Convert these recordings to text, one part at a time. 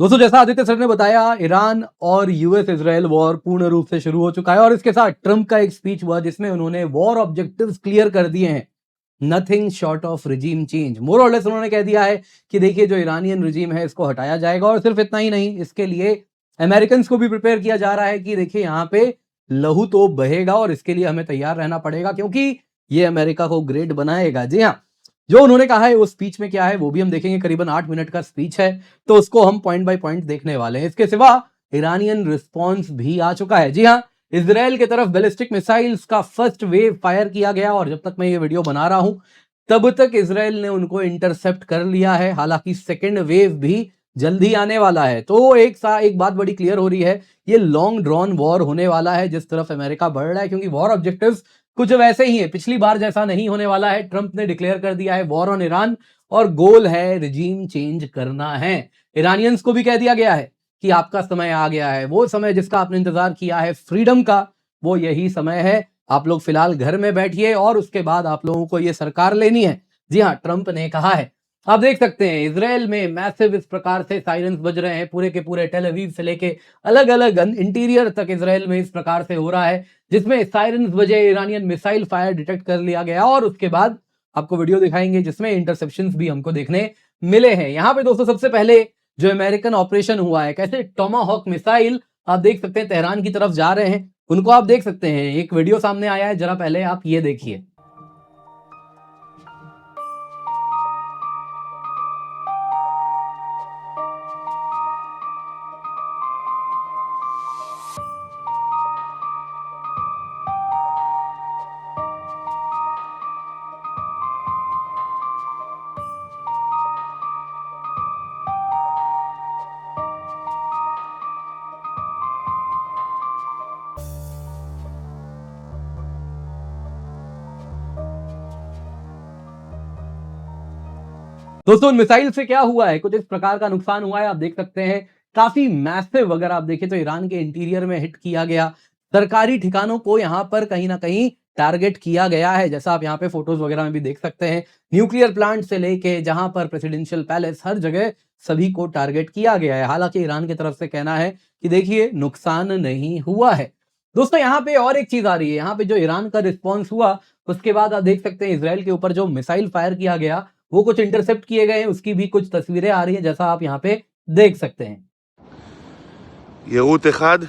दोस्तों, जैसा आदित्य सर ने बताया, ईरान और यूएस इजराइल वॉर पूर्ण रूप से शुरू हो चुका है और इसके साथ ट्रंप का एक स्पीच हुआ जिसमें उन्होंने वॉर ऑब्जेक्टिव्स क्लियर कर दिए हैं। Nothing short of regime change, more or less उन्होंने कह दिया है कि देखिए, जो ईरानियन रिजीम है इसको हटाया जाएगा और सिर्फ इतना ही नहीं, इसके लिए अमेरिकन को भी प्रिपेयर किया जा रहा है कि देखिए, यहाँ पे लहू तो बहेगा और इसके लिए हमें तैयार रहना पड़ेगा, क्योंकि ये अमेरिका को ग्रेट बनाएगा। जी हाँ, जो उन्होंने कहा है उस स्पीच में क्या है वो भी हम देखेंगे। करीबन 8 मिनट का स्पीच है, तो उसको हम पॉइंट बाय पॉइंट देखने वाले हैं। इसके सिवा ईरानियन रिस्पॉन्स भी आ चुका है। जी हाँ, इजराइल की तरफ बैलिस्टिक मिसाइल्स का फर्स्ट वेव फायर किया गया और जब तक मैं ये वीडियो बना रहा हूं तब तक इजराइल ने उनको इंटरसेप्ट कर लिया है। हालांकि सेकेंड वेव भी जल्दी आने वाला है। तो एक बात बड़ी क्लियर हो रही है, ये लॉन्ग ड्रॉन वॉर होने वाला है जिस तरफ अमेरिका बढ़ रहा है, क्योंकि वॉर ऑब्जेक्टिव्स कुछ वैसे ही है, पिछली बार जैसा नहीं होने वाला है। ट्रंप ने डिक्लेयर कर दिया है वॉर ऑन ईरान और गोल है रिजीम चेंज करना है। ईरानियंस को भी कह दिया गया है कि आपका समय आ गया है, वो समय जिसका आपने इंतजार किया है फ्रीडम का, वो यही समय है। आप लोग फिलहाल घर में बैठिए और उसके बाद आप लोगों को ये सरकार लेनी है। जी हाँ, ट्रंप ने कहा है। आप देख सकते हैं इजराइल में मैसिव इस प्रकार से साइरेंस बज रहे हैं, पूरे के पूरे टेल अवीव से लेके अलग अलग इंटीरियर तक इजराइल में इस प्रकार से हो रहा है, जिसमें साइरेंस बजे, ईरानियन मिसाइल फायर डिटेक्ट कर लिया गया और उसके बाद आपको वीडियो दिखाएंगे जिसमें इंटरसेप्शंस भी हमको देखने मिले हैं। यहाँ पे दोस्तों सबसे पहले जो अमेरिकन ऑपरेशन हुआ है, कैसे टोमाहॉक मिसाइल आप देख सकते हैं तेहरान की तरफ जा रहे हैं, उनको आप देख सकते हैं। एक वीडियो सामने आया है, जरा पहले आप ये देखिए। दोस्तों, उन मिसाइल से क्या हुआ है, कुछ इस प्रकार का नुकसान हुआ है, आप देख सकते हैं। काफी मैसिव, अगर आप देखें तो ईरान के इंटीरियर में हिट किया गया, सरकारी ठिकानों को यहां पर कहीं ना कहीं टारगेट किया गया है, जैसा आप यहां पे फोटोज वगैरह में भी देख सकते हैं। न्यूक्लियर प्लांट से लेके जहां पर प्रेसिडेंशियल पैलेस, हर जगह सभी को टारगेट किया गया है। हालांकि ईरान की तरफ से कहना है कि देखिए, नुकसान नहीं हुआ है। दोस्तों, यहाँ पे और एक चीज आ रही है, यहाँ पे जो ईरान का रिस्पॉन्स हुआ उसके बाद आप देख सकते हैं इसराइल के ऊपर जो मिसाइल फायर किया गया वो कुछ इंटरसेप्ट किए गए हैं, उसकी भी कुछ तस्वीरें आ रही हैं, जैसा आप यहाँ पे देख सकते हैं। יירוט אחד,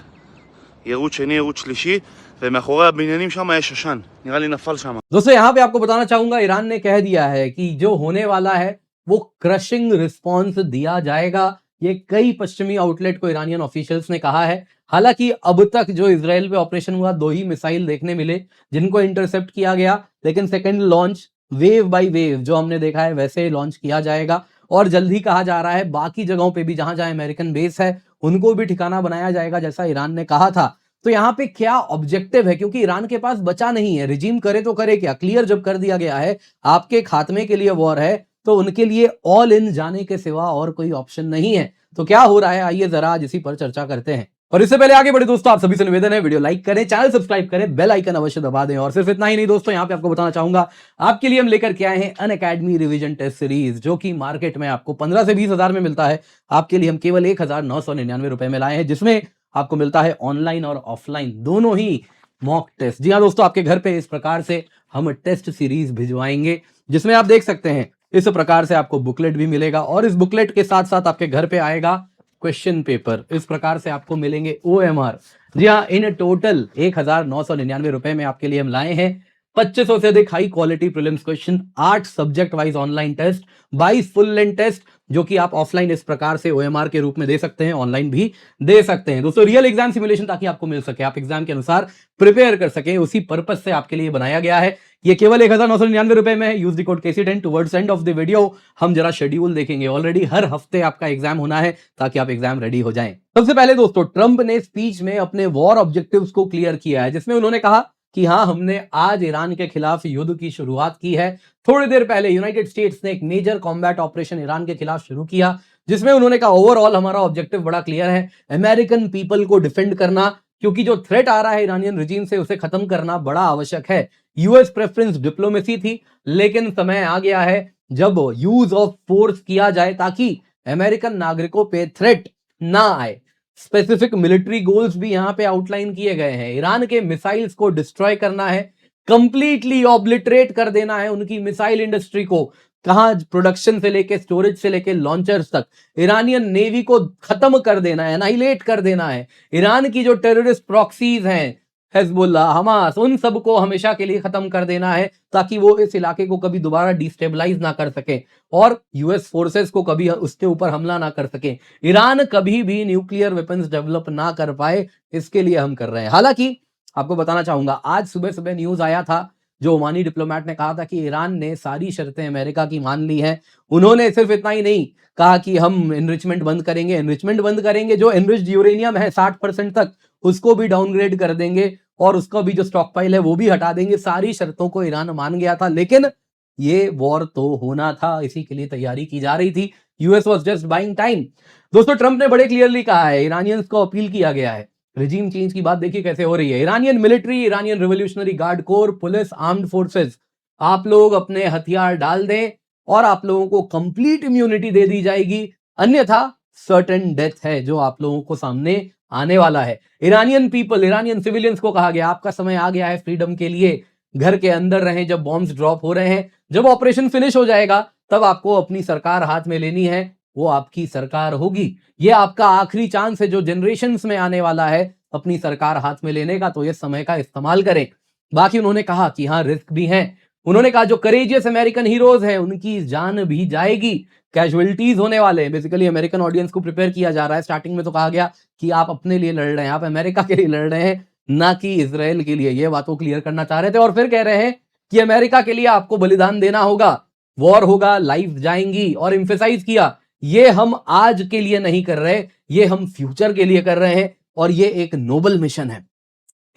יירוט שני, יירוט שלישי, ומאחורי הבניינים שם יש עשן, נראה לי נפל שם. दोस्तों, यहाँ पे आपको बताना चाहूंगा, ईरान ने कह दिया है कि जो होने वाला है वो क्रशिंग रिस्पॉन्स दिया जाएगा। ये कई पश्चिमी आउटलेट को ईरानियन ऑफिशियल्स ने कहा है। हालांकि अब तक जो इजराइल पे ऑपरेशन हुआ, 2 ही मिसाइल देखने मिले जिनको इंटरसेप्ट किया गया, लेकिन second launch wave by wave जो हमने देखा है वैसे लॉन्च किया जाएगा और जल्द ही कहा जा रहा है बाकी जगहों पे भी जहां जहां अमेरिकन बेस है उनको भी ठिकाना बनाया जाएगा, जैसा ईरान ने कहा था। तो यहाँ पे क्या ऑब्जेक्टिव है, क्योंकि ईरान के पास बचा नहीं है, रिजीम करे तो करे क्या, क्लियर जब कर दिया गया है आपके खात्मे के लिए वॉर है, तो उनके लिए ऑल इन जाने के सिवा और कोई ऑप्शन नहीं है। तो क्या हो रहा है, आइए जरा आज इसी पर चर्चा करते हैं। और इससे पहले आगे बढ़े दोस्तों, आप सभी से निवेदन है, वीडियो लाइक करें, चैनल सब्सक्राइब करें, बेल आइकन अवश्य दबा दें। और सिर्फ इतना ही नहीं दोस्तों, यहाँ पे आपको बताना चाहूंगा, आपके लिए हम लेकर के आए हैं अनअकैडमी रिवीजन टेस्ट सीरीज, जो कि मार्केट में आपको 15 से 20 हजार में मिलता है। आपके लिए हम केवल 1999 रुपए में लाए हैं, जिसमें आपको मिलता है ऑनलाइन और ऑफलाइन दोनों ही मॉक टेस्ट। जी हाँ दोस्तों, आपके घर पे इस प्रकार से हम टेस्ट सीरीज भिजवाएंगे, जिसमें आप देख सकते हैं इस प्रकार से आपको बुकलेट भी मिलेगा और इस बुकलेट के साथ साथ आपके घर पे आएगा क्वेश्चन पेपर। इस प्रकार से आपको मिलेंगे OMR। जी हाँ, इन टोटल 1999 रुपए में आपके लिए हम लाए हैं 2500 से अधिक high quality prelims question, 8 subject wise online test, 22 full length test, जो कि आप ऑफलाइन इस प्रकार से OMR के रूप में दे सकते हैं, ऑनलाइन भी दे सकते हैं। दोस्तों, रियल एग्जाम सिमुलेशन ताकि आपको मिल सके, आप एग्जाम के अनुसार प्रिपेयर कर सके, उसी पर्पज से आपके लिए बनाया गया है। ये केवल 1999 रुपए में है। Use the code KC10 towards end of the video हम जरा शेड्यूल देखेंगे। ऑलरेडी हर हफ्ते आपका एग्जाम होना है ताकि आप एग्जाम रेडी हो जाएं। सबसे पहले दोस्तों, ट्रंप ने स्पीच में अपने वॉर ऑब्जेक्टिव्स को क्लियर किया है, जिसमें उन्होंने कहा कि हाँ, हमने आज ईरान के खिलाफ युद्ध की शुरुआत की है। थोड़ी देर पहले यूनाइटेड स्टेट्स ने एक मेजर कॉम्बैट ऑपरेशन ईरान के खिलाफ शुरू किया, जिसमें उन्होंने कहा ओवरऑल हमारा ऑब्जेक्टिव बड़ा क्लियर है, अमेरिकन पीपल को डिफेंड करना, क्योंकि जो थ्रेट आ रहा है ईरानियन रिजीम से उसे खत्म करना बड़ा आवश्यक है। यूएस प्रेफरेंस डिप्लोमेसी थी, लेकिन समय आ गया है जब यूज ऑफ फोर्स किया जाए ताकि अमेरिकन नागरिकों पे थ्रेट ना आए। स्पेसिफिक मिलिट्री गोल्स भी यहां पे आउटलाइन किए गए हैं। ईरान के मिसाइल्स को डिस्ट्रॉय करना है, कंप्लीटली ऑब्लिटरेट कर देना है उनकी मिसाइल इंडस्ट्री को, कहां प्रोडक्शन से लेके स्टोरेज से लेके लॉन्चर्स तक। ईरानियन नेवी को खत्म कर देना है, एनाहिलेट कर देना है। ईरान की जो टेररिस्ट प्रॉक्सीज हैं, हिजबुल्लाह, हमास, उन सबको हमेशा के लिए खत्म कर देना है ताकि वो इस इलाके को कभी दोबारा डिस्टेबलाइज ना कर सके और यूएस फोर्सेस को कभी उसके ऊपर हमला ना कर सके। ईरान कभी भी न्यूक्लियर वेपन्स डेवलप ना कर पाए, इसके लिए हम कर रहे हैं। हालांकि आपको बताना चाहूंगा, आज सुबह सुबह न्यूज आया था, जो ओमानी डिप्लोमेट ने कहा था कि ईरान ने सारी शर्तें अमेरिका की मान ली हैं। उन्होंने सिर्फ इतना ही नहीं कहा कि हम एनरिचमेंट बंद करेंगे, जो एनरिच्ड यूरेनियम है 60% तक, उसको भी डाउनग्रेड कर देंगे और उसका भी जो स्टॉक पाइल है वो भी हटा देंगे। सारी शर्तों को ईरान मान गया था, लेकिन ये वॉर तो होना था, इसी के लिए तैयारी की जा रही थी। US was just buying time. दोस्तों, ट्रंप ने बड़े क्लियरली कहा है, ईरानियंस को अपील किया गया है। रिजीम चेंज की बात देखिए कैसे हो रही है। Iranian military, Iranian revolutionary guard core, police, armed forces, आप लोग अपने हथियार डाल दें और आप लोगों को कंप्लीट इम्यूनिटी दे दी जाएगी, अन्यथा सर्टेन डेथ है जो आप लोगों को सामने आने वाला है। ईरानियन पीपल, ईरानियन सिविलियंस को कहा गया, आपका समय आ गया है फ्रीडम के लिए। घर के अंदर रहें जब बॉम्ब्स ड्रॉप हो रहे हैं। जब ऑपरेशन फिनिश हो जाएगा तब आपको अपनी सरकार हाथ में लेनी है, वो आपकी सरकार होगी। ये आपका आखिरी चांस है जो जनरेशंस में आने वाला है अपनी सरकार हाथ में लेने का, तो ये समय का इस्तेमाल करें। बाकी उन्होंने कहा कि हाँ, रिस्क भी हैं। उन्होंने कहा जो करेजियस अमेरिकन हीरोज हैं उनकी जान भी जाएगी, कैजुअलिटीज होने वाले हैं। बेसिकली अमेरिकन ऑडियंस को प्रिपेयर किया जा रहा है। स्टार्टिंग में तो कहा गया कि आप अपने लिए लड़ रहे हैं, आप अमेरिका के लिए लड़ रहे हैं, ना कि इजराइल के लिए। ये बात को क्लियर करना चाह रहे थे और फिर कह रहे हैं कि अमेरिका के लिए आपको बलिदान देना होगा, वॉर होगा, लाइफ जाएंगी। और एम्फेसाइज किया, ये हम आज के लिए नहीं कर रहे, ये हम फ्यूचर के लिए कर रहे हैं और ये एक नोबल मिशन है।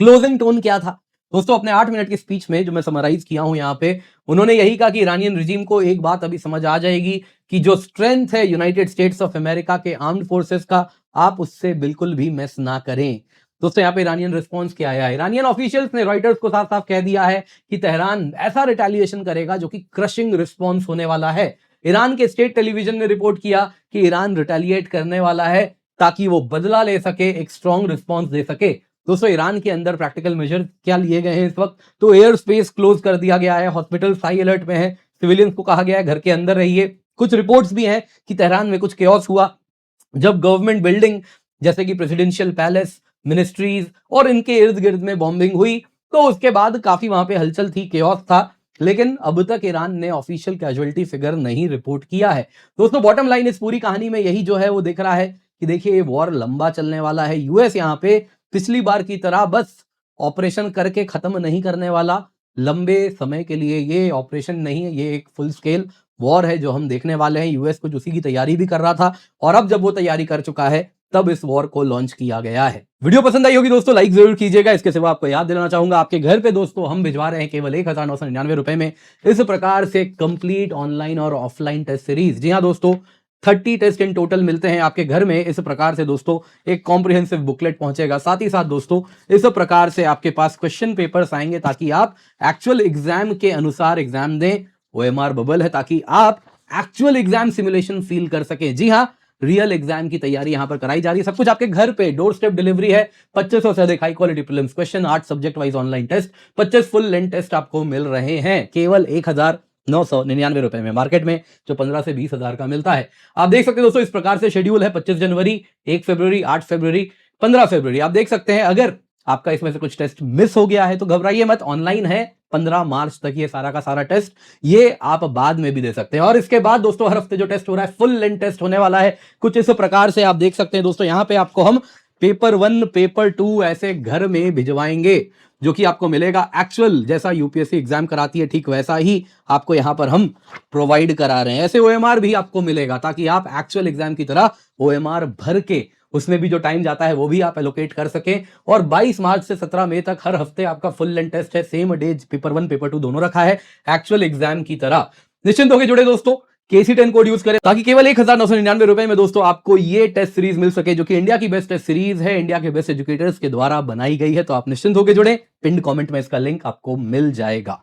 क्लोजिंग टोन क्या था दोस्तों? अपने 8 मिनट की स्पीच में जो मैं समराइज किया हूं यहां पे, उन्होंने यही कहा कि ईरानियन रिजीम को एक बात अभी समझ आ जाएगी कि जो स्ट्रेंथ है यूनाइटेड स्टेट्स ऑफ अमेरिका के आर्म्ड फोर्सेस का, आप उससे बिल्कुल भी मेस ना करें। दोस्तों, यहाँ पे ईरानियन रिस्पॉन्स क्या आया? ईरानियन ऑफिशियल्स ने रॉयटर्स को साफ साफ कह दिया है कि तेहरान ऐसा रिटेलिएशन करेगा जो कि क्रशिंग रिस्पॉन्स होने वाला है। ईरान के स्टेट टेलीविजन ने रिपोर्ट किया कि ईरान रिटेलिएट करने वाला है ताकि वो बदला ले सके, एक स्ट्रॉन्ग रिस्पॉन्स दे सके। दोस्तों, ईरान के अंदर प्रैक्टिकल मेजर क्या लिए गए हैं इस वक्त? तो एयर स्पेस क्लोज कर दिया गया है, हॉस्पिटल हाई अलर्ट में है, सिविलियंस को कहा गया है घर के अंदर रहिए। कुछ रिपोर्ट्स भी हैं कि तेहरान में कुछ केओस हुआ जब गवर्नमेंट बिल्डिंग जैसे कि प्रेसिडेंशियल पैलेस, मिनिस्ट्रीज और इनके इर्द गिर्द में बॉम्बिंग हुई, तो उसके बाद काफी वहां पे हलचल थी, केओस था। लेकिन अब तक ईरान ने ऑफिशियल कैजुअलिटी फिगर नहीं रिपोर्ट किया है। दोस्तों, बॉटम लाइन इस पूरी कहानी में यही जो है वो दिख रहा है कि देखिए, ये वॉर लंबा चलने वाला है। यूएस यहाँ पे पिछली बार की तरह बस ऑपरेशन करके खत्म नहीं करने वाला। लंबे समय के लिए ये ऑपरेशन नहीं है, ये एक फुल स्केल वॉर है जो हम देखने वाले हैं। यूएस कुछ उसी की तैयारी भी कर रहा था और अब जब वो तैयारी कर चुका है तब इस वॉर को लॉन्च किया गया है। वीडियो पसंद आई होगी दोस्तों, लाइक जरूर कीजिएगा। इसके सिवा आपको याद दिलाना चाहूंगा, आपके घर पे दोस्तों हम भिजवा रहे हैं केवल 1999 रुपए में इस प्रकार से कंप्लीट ऑनलाइन और ऑफलाइन टेस्ट सीरीज। जी हाँ दोस्तों, 30 टेस्ट इन टोटल मिलते हैं आपके घर में। इस प्रकार से दोस्तों एक कॉम्प्रिहेंसिव बुकलेट पहुंचेगा, साथ ही साथ दोस्तों इस प्रकार से आपके पास क्वेश्चन पेपर्स आएंगे ताकि आप एक्चुअल एग्जाम के अनुसार एग्जाम दें। OMR बबल है ताकि आप एक्चुअल एग्जाम सिमुलेशन फील कर सकें। जी हाँ, रियल एग्जाम की तैयारी यहां पर कराई जा रही है, सब कुछ आपके घर पे डोर स्टेप डिलीवरी है। 2500 से अधिक high quality prelims question, 8 subject wise online test, 25 full length test आपको मिल रहे हैं केवल 1999 रुपए में, मार्केट में जो 15 से 20 हजार का मिलता है। आप देख सकते हैं दोस्तों, इस प्रकार से शेड्यूल है। 25 जनवरी, 1 फरवरी, 8 फरवरी, 15 फरवरी। आप देख सकते हैं, अगर आपका इसमें से कुछ टेस्ट मिस हो गया है तो घबराइए मत, ऑनलाइन है 15 मार्च तक ये सारा का सारा टेस्ट, ये आप बाद में भी दे सकते हैं। और इसके बाद दोस्तों हर हफ्ते जो टेस्ट हो रहा है फुल लेंथ टेस्ट होने वाला है। कुछ इस प्रकार से आप देख सकते हैं दोस्तों, यहां पे आपको हम पेपर 1, पेपर 2 ऐसे घर में भिजवाएंगे, जो कि आपको मिलेगा एक्चुअल जैसा यूपीएससी एग्जाम कराती है ठीक वैसा ही आपको यहां पर हम प्रोवाइड करा रहे हैं। ऐसे OMR भी आपको मिलेगा ताकि आप एक्चुअल एग्जाम की तरह OMR भर के उसमें भी जो टाइम जाता है वो भी आप एलोकेट कर सकें। और 22 मार्च से 17 मई तक हर हफ्ते आपका फुल लेंथ टेस्ट है, सेम डेज पेपर 1 पेपर 2 दोनों रखा है एक्चुअल एग्जाम की तरह। निश्चिंत होकर जुड़े दोस्तों, KC10 कोड यूज करें ताकि केवल 1999 रुपए में दोस्तों आपको ये टेस्ट सीरीज मिल सके, जो कि इंडिया की बेस्ट टेस्ट सीरीज है, इंडिया के बेस्ट एजुकेटर्स के द्वारा बनाई गई है। तो आप निश्चिंत होकर जुड़े, पिन कमेंट में इसका लिंक आपको मिल जाएगा।